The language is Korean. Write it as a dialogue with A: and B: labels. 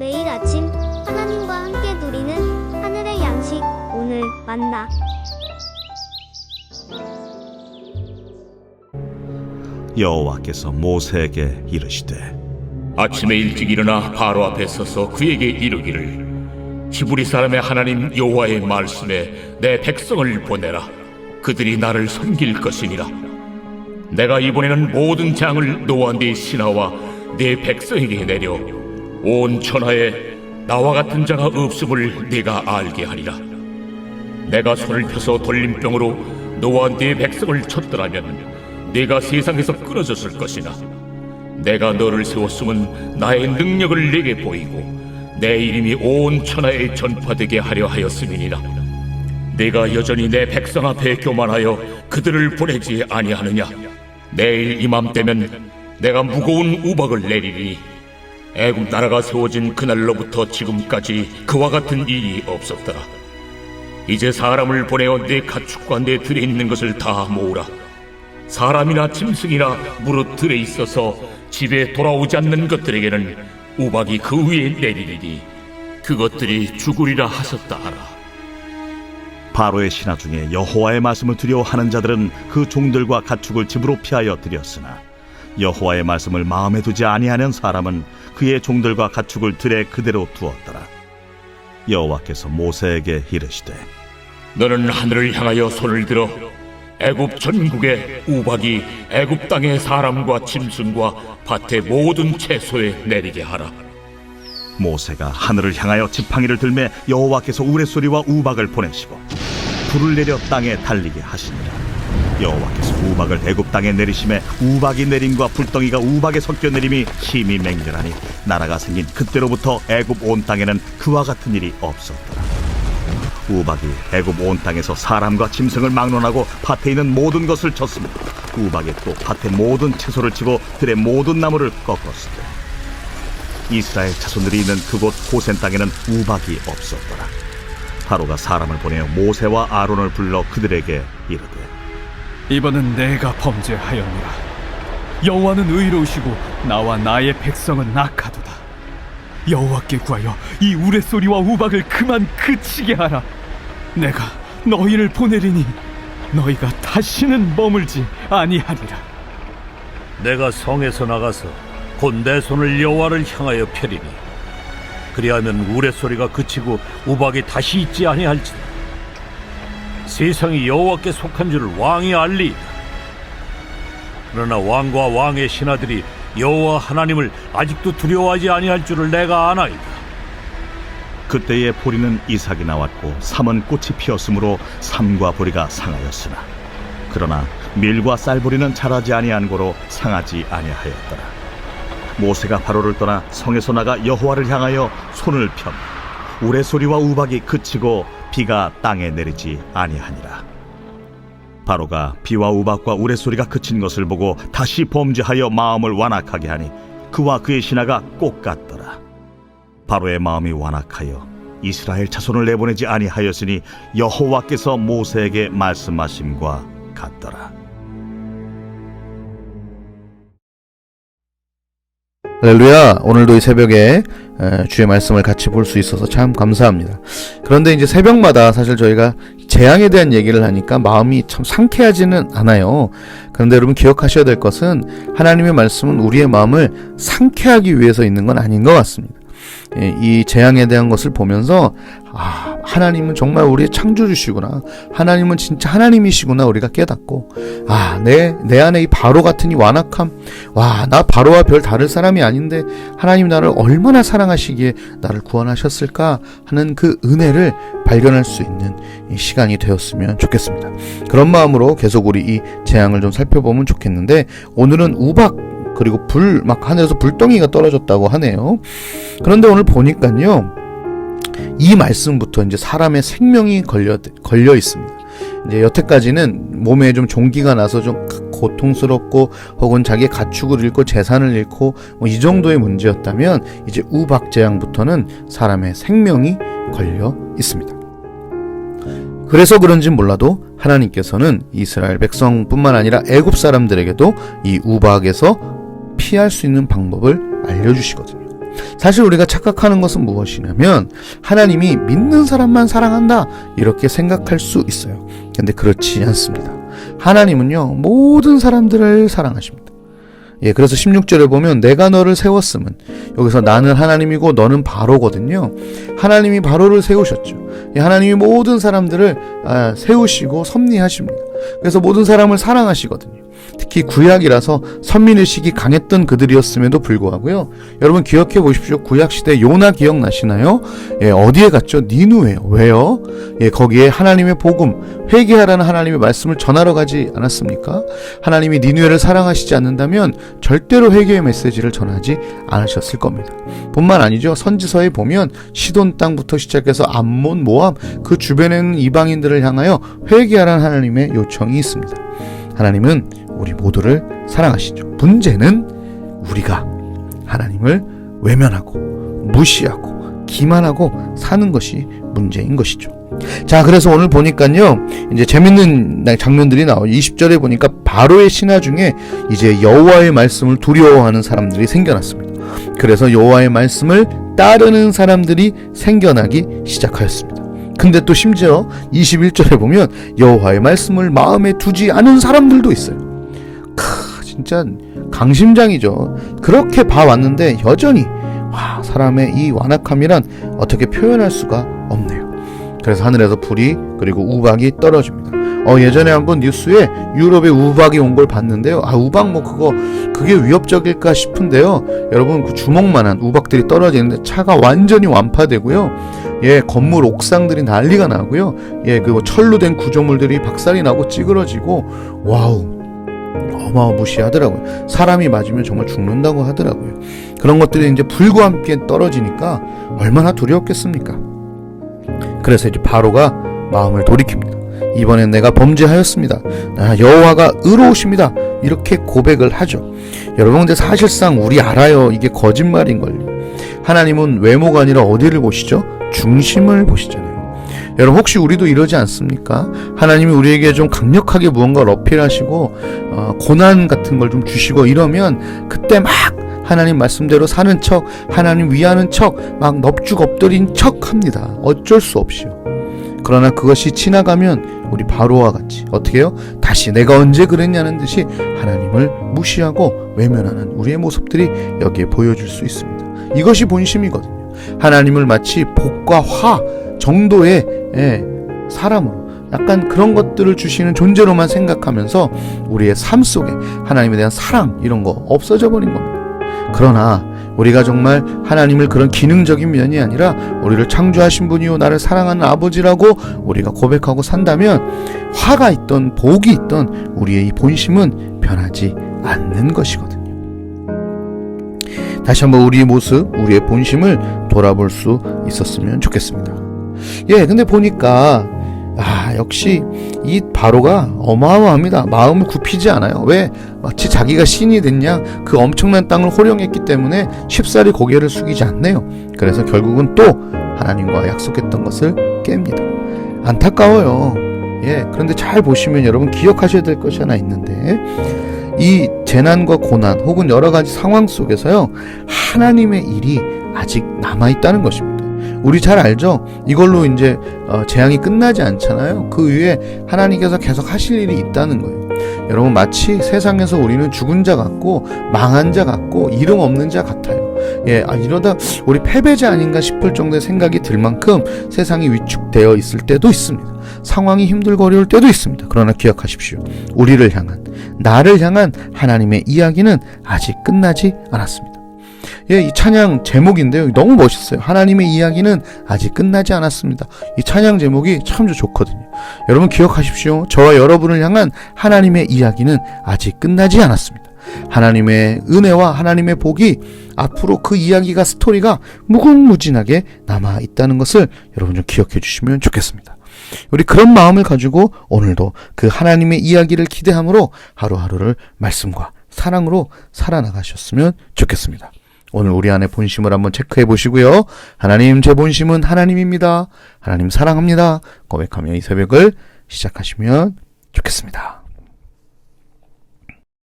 A: 매일 아침 하나님과 함께 누리는 하늘의 양식 오늘 만나.
B: 여호와께서 모세에게 이르시되
C: 아침에 일찍 일어나 바로 앞에 서서 그에게 이르기를 히브리 사람의 하나님 여호와의 말씀에 내 백성을 보내라. 그들이 나를 섬길 것이니라. 내가 이번에는 모든 재앙을 너와 네 신하와 네 백성에게 내려 온 천하에 나와 같은 자가 없음을 네가 알게 하리라. 내가 손을 펴서 돌림병으로 너와 네 백성을 쳤더라면 네가 세상에서 끊어졌을 것이나 내가 너를 세웠음은 나의 능력을 네게 보이고 내 이름이 온 천하에 전파되게 하려 하였음이니라. 네가 여전히 내 백성 앞에 교만하여 그들을 보내지 아니하느냐. 내일 이맘때면 내가 무거운 우박을 내리리니 애굽 나라가 세워진 그날로부터 지금까지 그와 같은 일이 없었더라. 이제 사람을 보내어 내 가축과 내 들에 있는 것을 다 모으라. 사람이나 짐승이나 무릇 들에 있어서 집에 돌아오지 않는 것들에게는 우박이 그 위에 내리리니 그것들이 죽으리라 하셨다 하라.
B: 바로의 신하 중에 여호와의 말씀을 두려워하는 자들은 그 종들과 가축을 집으로 피하여 들였으나 여호와의 말씀을 마음에 두지 아니하는 사람은 그의 종들과 가축을 들에 그대로 두었더라. 여호와께서 모세에게 이르시되
C: 너는 하늘을 향하여 손을 들어 애굽 전국에 우박이 애굽 땅의 사람과 짐승과 밭의 모든 채소에 내리게 하라.
B: 모세가 하늘을 향하여 지팡이를 들매 여호와께서 우레소리와 우박을 보내시고 불을 내려 땅에 달리게 하시니라. 여호와께서 우박을 애굽 땅에 내리심에 우박이 내림과 불덩이가 우박에 섞여 내림이 힘이 맹렬하니 나라가 생긴 그때로부터 애굽 온 땅에는 그와 같은 일이 없었더라. 우박이 애굽 온 땅에서 사람과 짐승을 막론하고 밭에 있는 모든 것을 쳤으며 우박이 또 밭의 모든 채소를 치고 들의 모든 나무를 꺾었을 때 이스라엘 자손들이 있는 그곳 고센 땅에는 우박이 없었더라. 바로가 사람을 보내어 모세와 아론을 불러 그들에게 이르되
D: 이번은 내가 범죄하였노라. 여호와는 의로우시고 나와 나의 백성은 악하도다. 여호와께 구하여 이 우레소리와 우박을 그만 그치게 하라. 내가 너희를 보내리니 너희가 다시는 머물지 아니하리라.
E: 내가 성에서 나가서 곧 내 손을 여호와를 향하여 펴리니 그리하면 우레소리가 그치고 우박이 다시 있지 아니할지라. 세상이 여호와께 속한 줄을 왕이 알리이다. 그러나 왕과 왕의 신하들이 여호와 하나님을 아직도 두려워하지 아니할 줄을 내가 아나이다.
B: 그때에 보리는 이삭이 나왔고 삼은 꽃이 피었으므로 삼과 보리가 상하였으나 그러나 밀과 쌀보리는 자라지 아니한 고로 상하지 아니하였더라. 모세가 바로를 떠나 성에서 나가 여호와를 향하여 손을 펴 우레소리와 우박이 그치고 비가 땅에 내리지 아니하니라. 바로가 비와 우박과 우레소리가 그친 것을 보고 다시 범죄하여 마음을 완악하게 하니 그와 그의 신하가 꼭 같더라. 바로의 마음이 완악하여 이스라엘 자손을 내보내지 아니하였으니 여호와께서 모세에게 말씀하심과 같더라.
F: 할렐루야. 오늘도 이 새벽에 주의 말씀을 같이 볼 수 있어서 참 감사합니다. 그런데 이제 새벽마다 사실 저희가 재앙에 대한 얘기를 하니까 마음이 참 상쾌하지는 않아요. 그런데 여러분 기억하셔야 될 것은 하나님의 말씀은 우리의 마음을 상쾌하기 위해서 있는 건 아닌 것 같습니다. 이 재앙에 대한 것을 보면서 하나님은 정말 우리의 창조주시구나, 하나님은 진짜 하나님이시구나 우리가 깨닫고 내 안에 이 바로 같은 이 완악함, 나 바로와 별 다를 사람이 아닌데 하나님 나를 얼마나 사랑하시기에 나를 구원하셨을까 하는 그 은혜를 발견할 수 있는 이 시간이 되었으면 좋겠습니다. 그런 마음으로 계속 우리 이 재앙을 좀 살펴보면 좋겠는데, 오늘은 우박 그리고 막 하늘에서 불덩이가 떨어졌다고 하네요. 그런데 오늘 보니까요, 이 말씀부터 이제 사람의 생명이 걸려 있습니다. 이제 여태까지는 몸에 좀 종기가 나서 좀 고통스럽고 혹은 자기의 가축을 잃고 재산을 잃고 이 정도의 문제였다면, 이제 우박 재앙부터는 사람의 생명이 걸려 있습니다. 그래서 그런지 몰라도 하나님께서는 이스라엘 백성뿐만 아니라 애굽 사람들에게도 이 우박에서 피할 수 있는 방법을 알려주시거든요. 사실 우리가 착각하는 것은 무엇이냐면 하나님이 믿는 사람만 사랑한다 이렇게 생각할 수 있어요. 근데 그렇지 않습니다. 하나님은요 모든 사람들을 사랑하십니다. 그래서 16절에 보면 내가 너를 세웠음은, 여기서 나는 하나님이고 너는 바로거든요. 하나님이 바로를 세우셨죠. 하나님이 모든 사람들을 세우시고 섭리하십니다. 그래서 모든 사람을 사랑하시거든요. 특히 구약이라서 선민의식이 강했던 그들이었음에도 불구하고요. 여러분 기억해 보십시오. 구약시대 요나 기억나시나요? 어디에 갔죠? 니누에요. 왜요? 거기에 하나님의 복음, 회개하라는 하나님의 말씀을 전하러 가지 않았습니까? 하나님이 니누에를 사랑하시지 않는다면 절대로 회개의 메시지를 전하지 않으셨을 겁니다. 뿐만 아니죠. 선지서에 보면 시돈 땅부터 시작해서 암몬, 모압 그 주변에 있는 이방인들을 향하여 회개하라는 하나님의 요청이 있습니다. 하나님은 우리 모두를 사랑하시죠. 문제는 우리가 하나님을 외면하고 무시하고 기만하고 사는 것이 문제인 것이죠. 자, 그래서 오늘 보니까요, 이제 재밌는 장면들이 나와요. 20절에 보니까 바로의 신하 중에 이제 여호와의 말씀을 두려워하는 사람들이 생겨났습니다. 그래서 여호와의 말씀을 따르는 사람들이 생겨나기 시작하였습니다. 근데 또 심지어 21절에 보면 여호와의 말씀을 마음에 두지 않은 사람들도 있어요. 진짜 강심장이죠. 그렇게 봐왔는데 여전히 사람의 이 완악함이란 어떻게 표현할 수가 없네요. 그래서 하늘에서 불이 그리고 우박이 떨어집니다. 예전에 한번 뉴스에 유럽에 우박이 온 걸 봤는데요. 우박 그게 위협적일까 싶은데요. 여러분 그 주먹만한 우박들이 떨어지는데 차가 완전히 완파되고요. 건물 옥상들이 난리가 나고요. 그 철로 된 구조물들이 박살이 나고 찌그러지고 와우. 어마무시하더라고요. 사람이 맞으면 정말 죽는다고 하더라고요. 그런 것들이 이제 불과 함께 떨어지니까 얼마나 두려웠겠습니까? 그래서 이제 바로가 마음을 돌이킵니다. 이번엔 내가 범죄하였습니다. 여호와가 의로우십니다. 이렇게 고백을 하죠. 여러분 근데 사실상 우리 알아요. 이게 거짓말인걸요. 하나님은 외모가 아니라 어디를 보시죠? 중심을 보시잖아요. 여러분 혹시 우리도 이러지 않습니까? 하나님이 우리에게 좀 강력하게 무언가를 어필하시고 고난 같은 걸 좀 주시고 이러면 그때 막 하나님 말씀대로 사는 척, 하나님 위하는 척, 막 넙죽 엎드린 척 합니다. 어쩔 수 없이요. 그러나 그것이 지나가면 우리 바로와 같이 어떻게 해요? 다시 내가 언제 그랬냐는 듯이 하나님을 무시하고 외면하는 우리의 모습들이 여기에 보여줄 수 있습니다. 이것이 본심이거든요. 하나님을 마치 복과 화 정도의 사람으로 약간 그런 것들을 주시는 존재로만 생각하면서 우리의 삶 속에 하나님에 대한 사랑 이런 거 없어져 버린 겁니다. 그러나 우리가 정말 하나님을 그런 기능적인 면이 아니라 우리를 창조하신 분이요 나를 사랑하는 아버지라고 우리가 고백하고 산다면 화가 있던 복이 있던 우리의 이 본심은 변하지 않는 것이거든요. 다시 한번 우리의 모습, 우리의 본심을 돌아볼 수 있었으면 좋겠습니다. 근데 보니까 역시 이 바로가 어마어마합니다. 마음을 굽히지 않아요. 왜? 마치 자기가 신이 됐냐? 그 엄청난 땅을 호령했기 때문에 쉽사리 고개를 숙이지 않네요. 그래서 결국은 또 하나님과 약속했던 것을 깹니다. 안타까워요. 그런데 잘 보시면 여러분 기억하셔야 될 것이 하나 있는데 이 재난과 고난 혹은 여러 가지 상황 속에서요 하나님의 일이 아직 남아있다는 것입니다. 우리 잘 알죠? 이걸로 이제 재앙이 끝나지 않잖아요. 그 위에 하나님께서 계속 하실 일이 있다는 거예요. 여러분 마치 세상에서 우리는 죽은 자 같고 망한 자 같고 이름 없는 자 같아요. 이러다 우리 패배자 아닌가 싶을 정도의 생각이 들 만큼 세상이 위축되어 있을 때도 있습니다. 상황이 힘들고 어려울 때도 있습니다. 그러나 기억하십시오. 우리를 향한, 나를 향한 하나님의 이야기는 아직 끝나지 않았습니다. 이 찬양 제목인데요. 너무 멋있어요. 하나님의 이야기는 아직 끝나지 않았습니다. 이 찬양 제목이 참 좋거든요. 여러분 기억하십시오. 저와 여러분을 향한 하나님의 이야기는 아직 끝나지 않았습니다. 하나님의 은혜와 하나님의 복이 앞으로 그 이야기가 스토리가 무궁무진하게 남아있다는 것을 여러분 좀 기억해 주시면 좋겠습니다. 우리 그런 마음을 가지고 오늘도 그 하나님의 이야기를 기대함으로 하루하루를 말씀과 사랑으로 살아나가셨으면 좋겠습니다. 오늘 우리 안에 본심을 한번 체크해 보시고요. 하나님, 제 본심은 하나님입니다. 하나님 사랑합니다. 고백하며 이 새벽을 시작하시면 좋겠습니다.